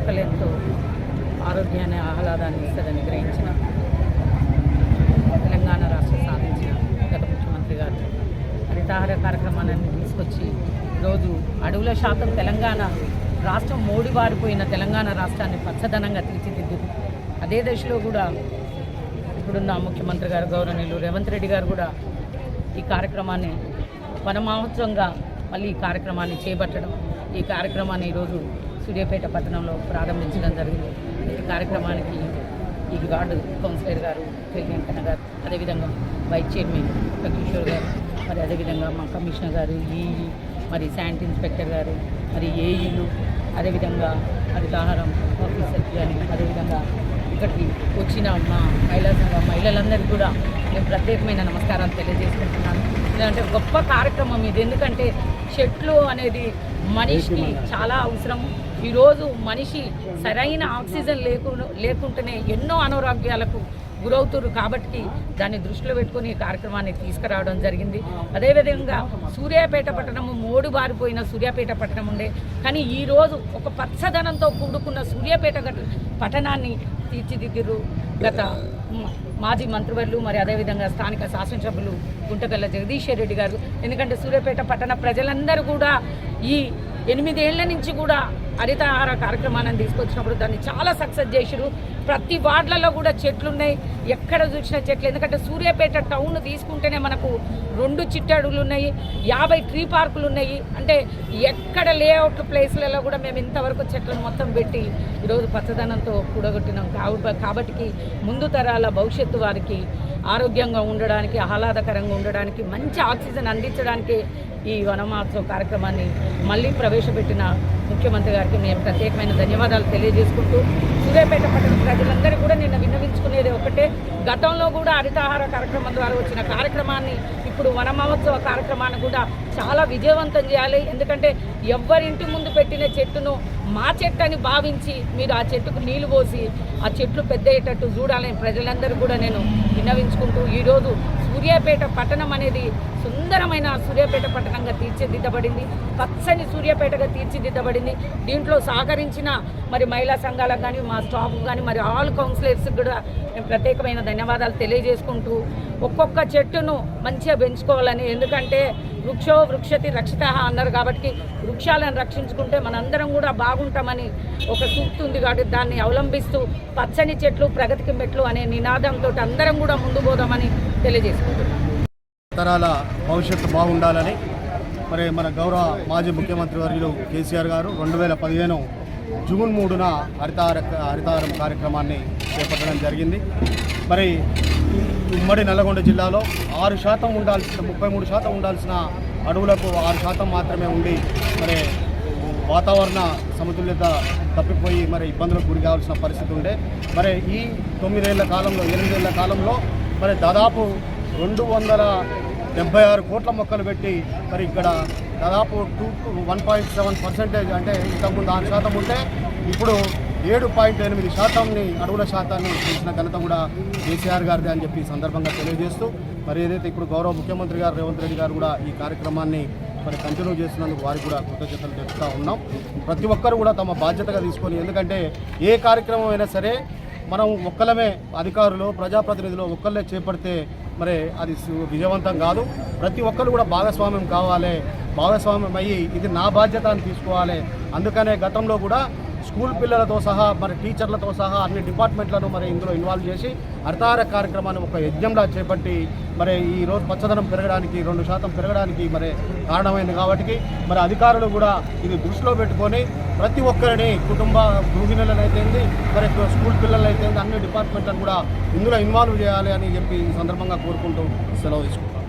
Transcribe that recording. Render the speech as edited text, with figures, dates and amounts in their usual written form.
మొక్కలెంతో ఆరోగ్యాన్ని ఆహ్లాదాన్ని ఇస్తుందని గ్రహించిన తెలంగాణ రాష్ట్రం సాధించిన గత ముఖ్యమంత్రి గారు హరితహార కార్యక్రమాన్ని తీసుకొచ్చి ఈరోజు అడవుల శాతం తెలంగాణ రాష్ట్రం మోడివారిపోయిన తెలంగాణ రాష్ట్రాన్ని పచ్చదనంగా తీర్చిదిద్దుతుంది. అదే దశలో కూడా ఇప్పుడున్న ముఖ్యమంత్రి గారు గౌరవనీయులు రేవంత్ రెడ్డి గారు కూడా ఈ కార్యక్రమాన్ని వన మహోత్సవంగా మళ్ళీ ఈ కార్యక్రమాన్ని చేపట్టడం, ఈ కార్యక్రమాన్ని ఈరోజు సూర్యాపేట పట్టణంలో ప్రారంభించడం జరిగింది. ఈ కార్యక్రమానికి ఈ వార్డు కౌన్సిలర్ గారు వెంకన్న గారు, అదేవిధంగా వైస్ చైర్మన్ కిషోర్ గారు, మరి అదేవిధంగా మా కమిషనర్ గారు, ఈఈ, మరి శానిటరీ ఇన్స్పెక్టర్ గారు, మరి ఏఈలు, అదేవిధంగా హరితహారం ఆఫీసర్ కానీ, అదేవిధంగా ఇక్కడికి వచ్చిన మా మహిళలందరికీ కూడా నేను ప్రత్యేకమైన నమస్కారాలు తెలియజేసుకుంటున్నాను. ఎందుకంటే గొప్ప కార్యక్రమం ఇది. ఎందుకంటే చెట్లు అనేది మనిషికి చాలా అవసరం. ఈరోజు మనిషి సరైన ఆక్సిజన్ లేకుంటేనే ఎన్నో అనారోగ్యాలకు గురవుతారు. కాబట్టి దాన్ని దృష్టిలో పెట్టుకుని ఈ కార్యక్రమాన్ని తీసుకురావడం జరిగింది. అదేవిధంగా సూర్యాపేట పట్టణము మోడుబారిపోయిన సూర్యాపేట పట్టణం ఉండే, కానీ ఈరోజు ఒక పచ్చదనంతో కూడుకున్న సూర్యాపేట పట్టణాన్ని తీర్చిదిద్దురు గత మాజీ మంత్రివర్యులు, మరి అదేవిధంగా స్థానిక శాసనసభ్యులు గుంటకల్ల జగదీశ్వర్ రెడ్డి గారు. ఎందుకంటే సూర్యాపేట పట్టణ ప్రజలందరూ కూడా ఈ 8 ఏళ్ల నుంచి కూడా హరితహార కార్యక్రమాన్ని తీసుకొచ్చినప్పుడు దాన్ని చాలా సక్సెస్ చేసిరు. ప్రతి వార్డులలో కూడా చెట్లు ఉన్నాయి, ఎక్కడ చూసిన చెట్లు. ఎందుకంటే సూర్యాపేట టౌన్ తీసుకుంటేనే మనకు 2 చిట్టడుగులు ఉన్నాయి, 50 ట్రీ పార్కులు ఉన్నాయి. అంటే ఎక్కడ లేఅవుట్ ప్లేస్లలో కూడా మేము ఇంతవరకు చెట్లను మొత్తం పెట్టి ఈరోజు పచ్చదనంతో కూడగొట్టినాం. కాబట్టి ముందు తరాల భవిష్యత్తు వారికి ఆరోగ్యంగా ఉండడానికి, ఆహ్లాదకరంగా ఉండడానికి, మంచి ఆక్సిజన్ అందించడానికి ఈ వనమహోత్సవ కార్యక్రమాన్ని మళ్ళీ ప్రవేశపెట్టిన ముఖ్యమంత్రి గారికి నేను ప్రత్యేకమైన ధన్యవాదాలు తెలియజేసుకుంటూ, సూర్యాపేట పట్టణ ప్రజలందరూ కూడా నిన్న విన్నవించుకునేది ఒకటే, గతంలో కూడా హరితహార కార్యక్రమం ద్వారా వచ్చిన కార్యక్రమాన్ని ఇప్పుడు వనమహోత్సవ కార్యక్రమాన్ని కూడా చాలా విజయవంతం చేయాలి. ఎందుకంటే ఎవరింటి ముందు పెట్టిన చెట్టును మా చెట్టు అని భావించి మీరు ఆ చెట్టుకు నీళ్లు పోసి ఆ చెట్లు పెద్ద అయ్యేటట్టు చూడాలని ప్రజలందరూ కూడా నేను విన్నవించుకుంటూ, ఈరోజు సూర్యాపేట పట్టణం అనేది సుందరమైన సూర్యాపేట పట్టణంగా తీర్చిదిద్దబడింది, పచ్చని సూర్యాపేటగా తీర్చిదిద్దబడింది. దీంట్లో సహకరించిన మరి మహిళా సంఘాలకు కానీ, మా స్టాఫ్ కానీ, మరి ఆల్ కౌన్సిలర్స్కి కూడా నేను ప్రత్యేకమైన ధన్యవాదాలు తెలియజేసుకుంటూ, ఒక్కొక్క చెట్టును మంచిగా పెంచుకోవాలని. ఎందుకంటే వృక్షో వృక్షతి రక్షిత అన్నారు కాబట్టి వృక్షాలను రక్షించుకుంటే మనందరం కూడా బాగుంటామని ఒక సూక్తి ఉంది. కాబట్టి దాన్ని అవలంబిస్తూ పచ్చని చెట్లు ప్రగతికి మెట్లు అనే నినాదంతో అందరం కూడా ముందు పోదామని తెలియజేసుకుంటున్నాం. తరాల భవిష్యత్తు బాగుండాలని మరి మన గౌరవ మాజీ ముఖ్యమంత్రి వర్యులు కేసీఆర్ గారు 2015 జూన్ 3న హరితహారం కార్యక్రమాన్ని చేపట్టడం జరిగింది. మరి ఉమ్మడి నల్లగొండ జిల్లాలో 6% ఉండాల్సిన 33% ఉండాల్సిన అడవులకు 6% మాత్రమే ఉండి మరి వాతావరణ సమతుల్యత తప్పిపోయి మరి ఇబ్బందులకు గురి కావాల్సిన పరిస్థితి ఉండే. మరి ఈ 9 ఏళ్ల కాలంలో 8 ఏళ్ల కాలంలో మరి దాదాపు 276 కోట్ల మొక్కలు పెట్టి మరి ఇక్కడ దాదాపు 1.7% అంటే ఇంతకుముందు 6% ఉంటే ఇప్పుడు 7.8% అడవుల శాతాన్ని పెంచిన ఘనత కూడా కేసీఆర్ గారిది అని చెప్పి సందర్భంగా తెలియజేస్తూ, మరి ఏదైతే ఇప్పుడు గౌరవ ముఖ్యమంత్రి గారు రేవంత్ రెడ్డి గారు కూడా ఈ కార్యక్రమాన్ని మరి కంటిన్యూ చేస్తున్నందుకు వారికి కూడా కృతజ్ఞతలు తెలుపుతూ ఉన్నాం. ప్రతి ఒక్కరు కూడా తమ బాధ్యతగా తీసుకొని, ఎందుకంటే ఏ కార్యక్రమం అయినా సరే మనం ఒక్కలమే అధికారులు ప్రజాప్రతినిధులు ఒక్కళ్ళే చేపడితే మరి అది విజయవంతం కాదు. ప్రతి ఒక్కరు కూడా భాగస్వామ్యం కావాలి, భాగస్వామ్యం అయ్యి ఇది నా బాధ్యత అని తీసుకోవాలి. అందుకనే గతంలో కూడా స్కూల్ పిల్లలతో సహా మరి టీచర్లతో సహా అన్ని డిపార్ట్మెంట్లను మరి ఇందులో ఇన్వాల్వ్ చేసి హరితహార కార్యక్రమాన్ని ఒక యజ్ఞంలా చేపట్టి మరి ఈరోజు పచ్చదనం పెరగడానికి 2% పెరగడానికి మరి కారణమైంది. కాబట్టి మరి అధికారులు కూడా ఇది దృష్టిలో పెట్టుకొని ప్రతి ఒక్కరిని కుటుంబ గృహిణులనైతేంది మరి స్కూల్ పిల్లలైతే అన్ని డిపార్ట్మెంట్లను కూడా ఇందులో ఇన్వాల్వ్ చేయాలి అని చెప్పి ఈ సందర్భంగా కోరుకుంటూ సెలవు తీసుకుంటాం.